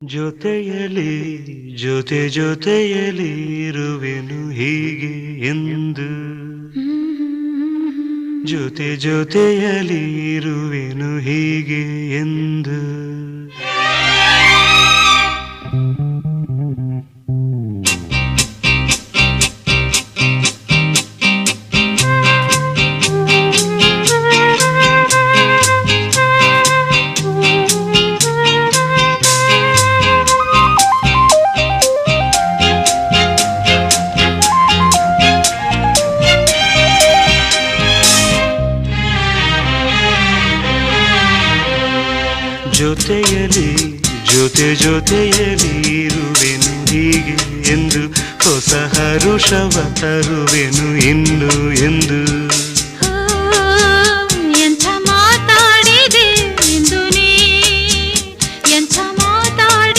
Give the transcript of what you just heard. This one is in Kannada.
ಜೊತೆಯಲಿ ಜೊತೆಯಲಿ ಇರುವೆನು ಹೀಗೆ ಎಂದು ಜೊತೆಯಲಿ ಇರುವೆನು ಹೀಗೆ ಎಂದು ಜೊತೆಯಲಿ ಜೊತೆಯಲಿ ಇರುವೆನು ಹೀಗೆ ಎಂದು ಹೊಸ ಹರುಷವ ತರುವೆನು ಇನ್ನು ಎಂದು